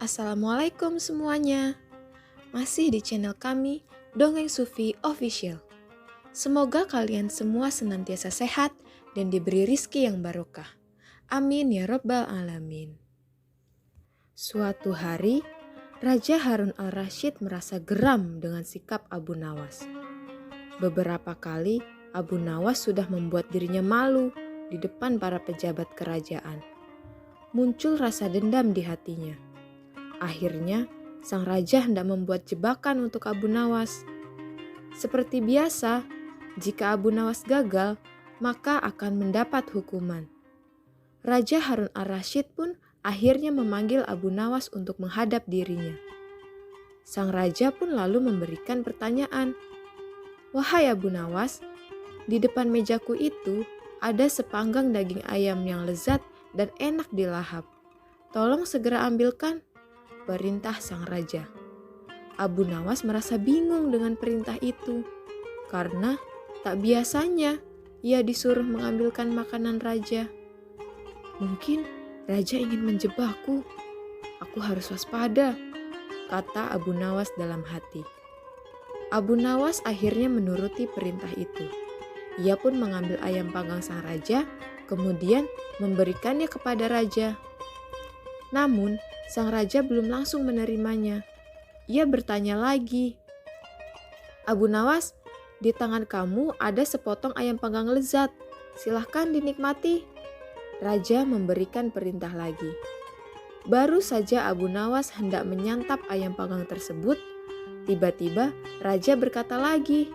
Assalamualaikum semuanya. Masih di channel kami, Dongeng Sufi Official. Semoga kalian semua senantiasa sehat dan diberi rizki yang barokah. Amin ya Rabbal Alamin. Suatu hari, Raja Harun al-Rasyid merasa geram dengan sikap Abu Nawas. Beberapa kali, Abu Nawas sudah membuat dirinya malu di depan para pejabat kerajaan. Muncul rasa dendam di hatinya. Akhirnya, sang raja hendak membuat jebakan untuk Abu Nawas. Seperti biasa, jika Abu Nawas gagal, maka akan mendapat hukuman. Raja Harun al-Rasyid pun akhirnya memanggil Abu Nawas untuk menghadap dirinya. Sang raja pun lalu memberikan pertanyaan. "Wahai Abu Nawas, di depan mejaku itu ada sepanggang daging ayam yang lezat dan enak dilahap. Tolong segera ambilkan," perintah sang raja. Abu Nawas merasa bingung dengan perintah itu, karena tak biasanya ia disuruh mengambilkan makanan raja. "Mungkin raja ingin menjebakku. Aku harus waspada," kata Abu Nawas dalam hati. Abu Nawas akhirnya menuruti perintah itu. Ia pun mengambil ayam panggang sang raja, kemudian memberikannya kepada raja. Namun, sang raja belum langsung menerimanya. Ia bertanya lagi, "Abu Nawas, di tangan kamu ada sepotong ayam panggang lezat. Silahkan dinikmati." Raja memberikan perintah lagi. Baru saja Abu Nawas hendak menyantap ayam panggang tersebut, tiba-tiba raja berkata lagi,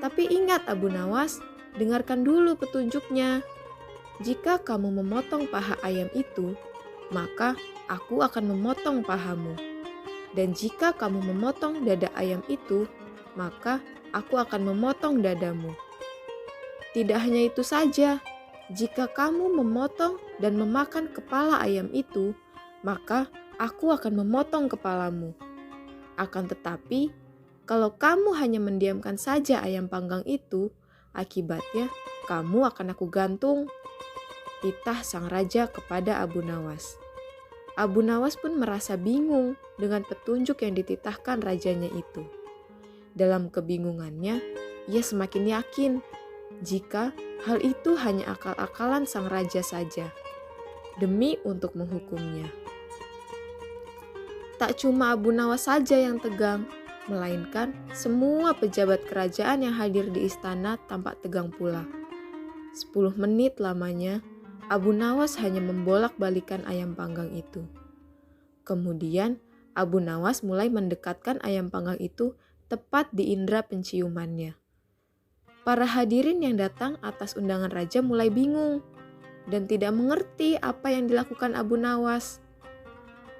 "Tapi ingat Abu Nawas, dengarkan dulu petunjuknya. Jika kamu memotong paha ayam itu, maka aku akan memotong pahamu. Dan jika kamu memotong dada ayam itu, maka aku akan memotong dadamu. Tidak hanya itu saja, jika kamu memotong dan memakan kepala ayam itu, maka aku akan memotong kepalamu. Akan tetapi, kalau kamu hanya mendiamkan saja ayam panggang itu, akibatnya kamu akan aku gantung," titah sang raja kepada Abu Nawas. Abu Nawas pun merasa bingung dengan petunjuk yang dititahkan rajanya itu. Dalam kebingungannya, ia semakin yakin jika hal itu hanya akal-akalan sang raja saja, demi untuk menghukumnya. Tak cuma Abu Nawas saja yang tegang, melainkan semua pejabat kerajaan yang hadir di istana tampak tegang pula. 10 menit lamanya, Abu Nawas hanya membolak-balikan ayam panggang itu. Kemudian, Abu Nawas mulai mendekatkan ayam panggang itu tepat di indera penciumannya. Para hadirin yang datang atas undangan raja mulai bingung dan tidak mengerti apa yang dilakukan Abu Nawas.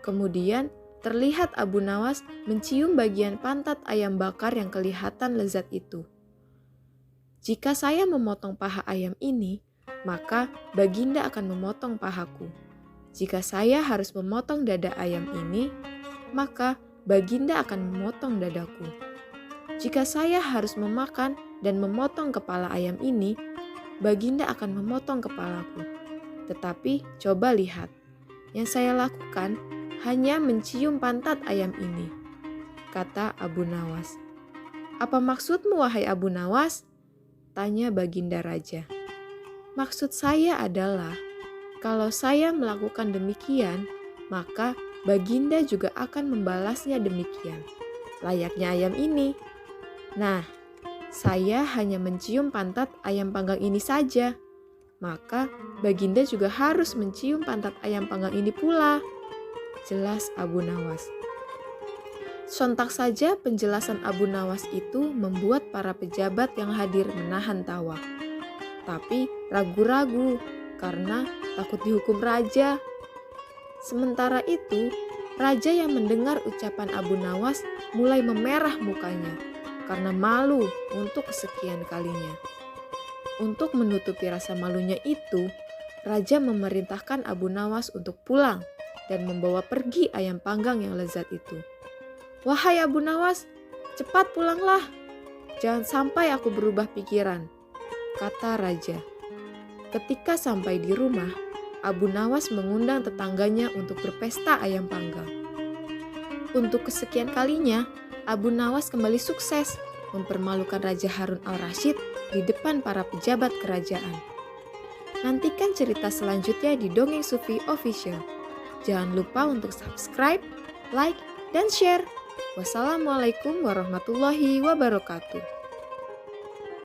Kemudian, terlihat Abu Nawas mencium bagian pantat ayam bakar yang kelihatan lezat itu. "Jika saya memotong paha ayam ini, maka Baginda akan memotong pahaku. Jika saya harus memotong dada ayam ini, maka Baginda akan memotong dadaku. Jika saya harus memakan dan memotong kepala ayam ini, Baginda akan memotong kepalaku. Tetapi coba lihat, yang saya lakukan hanya mencium pantat ayam ini," kata Abu Nawas. "Apa maksudmu, wahai Abu Nawas?" tanya Baginda Raja. "Maksud saya adalah, kalau saya melakukan demikian, maka Baginda juga akan membalasnya demikian, layaknya ayam ini. Nah, saya hanya mencium pantat ayam panggang ini saja, maka Baginda juga harus mencium pantat ayam panggang ini pula," jelas Abu Nawas. Sontak saja penjelasan Abu Nawas itu membuat para pejabat yang hadir menahan tawa. Tapi ragu-ragu karena takut dihukum raja. Sementara itu, raja yang mendengar ucapan Abu Nawas mulai memerah mukanya karena malu untuk kesekian kalinya. Untuk menutupi rasa malunya itu, raja memerintahkan Abu Nawas untuk pulang dan membawa pergi ayam panggang yang lezat itu. "Wahai Abu Nawas, cepat pulanglah. Jangan sampai aku berubah pikiran," kata raja. Ketika sampai di rumah, Abu Nawas mengundang tetangganya untuk berpesta ayam panggang. Untuk kesekian kalinya, Abu Nawas kembali sukses mempermalukan Raja Harun al-Rasyid di depan para pejabat kerajaan. Nantikan cerita selanjutnya di Dongeng Sufi Official. Jangan lupa untuk subscribe, like, dan share. Wassalamualaikum warahmatullahi wabarakatuh.